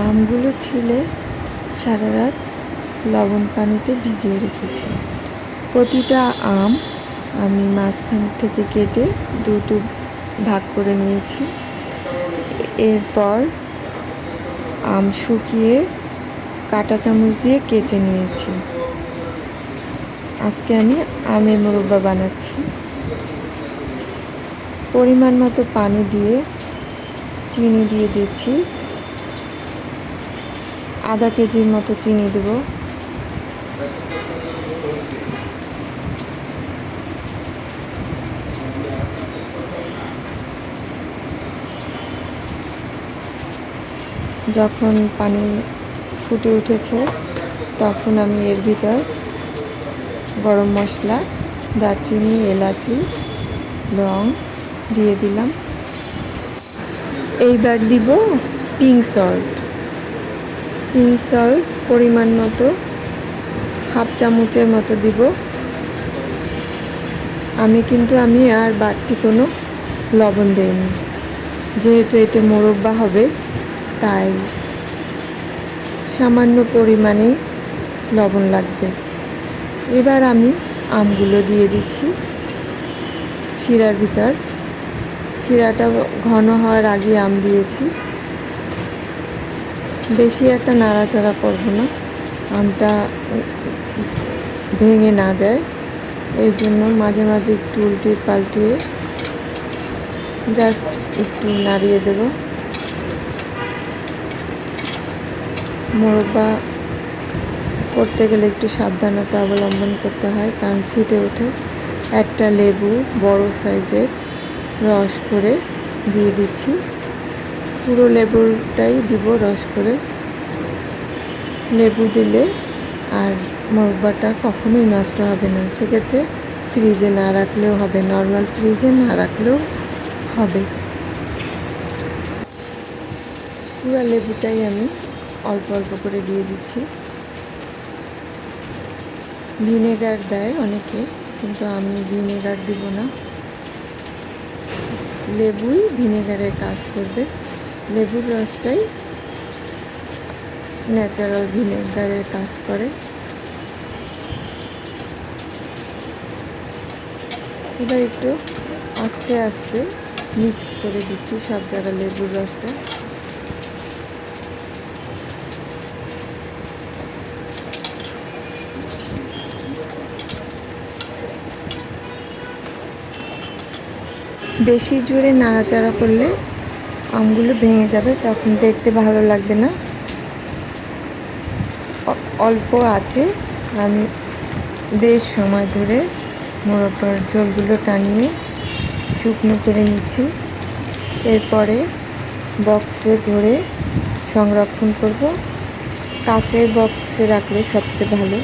আমগুলো ছিলে সারা রাত লবণ পানিতে ভিজিয়ে রেখেছি। প্রতিটা আম আমি মাঝখান থেকে কেটে দুটো ভাগ করে নিয়েছি। এরপর আম শুকিয়ে কাঁটা চামচ দিয়ে কেচে নিয়েছি। আজকে আমি আমের মোরব্বা বানাচ্ছি। পরিমাণ মতো পানি দিয়ে চিনি দিয়ে দিচ্ছি। আধা কেজির মতো চিনি দেব। যখন পানি ফুটে উঠেছে তখন আমি এর ভিতর গরম মশলা, দারচিনি, এলাচি, লং দিয়ে দিলাম। এইবার দিব পিঙ্ক সল্ট পরিমাণ মতো হাফ চামচের মতো দিব। আমি আর বাড়তি কোনো লবণ দেইনি, যেহেতু এটা মোরব্বা হবে তাই সামান্য পরিমাণে লবণ লাগবে। এবার আমি আমগুলো দিয়ে দিচ্ছি শিরার ভিতর। শিরাটা ঘন হওয়ার আগে আম দিয়েছি। বেশি একটা নাড়াচাড়া করব না, আমটা ভেঙে না যায়, এই জন্য মাঝে মাঝে একটু উল্টিয়ে পাল্টিয়ে জাস্ট একটু নাড়িয়ে দেব। মোরব্বা করতে গেলে একটু সাবধানতা অবলম্বন করতে হয়, কারণ ছিটে ওঠে। একটা লেবু বড় সাইজের রস করে দিয়ে দিচ্ছি। পুরো লেবুটাই দিব রস করে। লেবু দিলে আর মোরব্বাটা কখনোই নষ্ট হবে না। সেক্ষেত্রে ফ্রিজে না রাখলেও হবে, নর্মাল ফ্রিজে না রাখলেও হবে। পুরো লেবুটাই আমি অল্প অল্প করে দিয়ে দিচ্ছি। ভিনেগার দেয় অনেকে, কিন্তু আমি ভিনেগার দিব না। লেবুই ভিনেগারের কাজ করবে। লেবুর রসটাই ন্যাচারাল ভিনেগারের কাজ করে। এবার একটু আস্তে আস্তে মিক্সড করে দিচ্ছি সব জায়গায় লেবুর রসটা। বেশি জোরে নাড়াচাড়া করলে আমগুলো ভেঙে যাবে, তখন দেখতে ভালো লাগবে না। অল্প আছে আমি বেশ সময় ধরে মোরব্বার ঝোলগুলো টানিয়ে শুকনো করে নিচ্ছি। এরপরে বক্সে ভরে সংরক্ষণ করব। কাচের বক্সে রাখলে সবচেয়ে ভালো।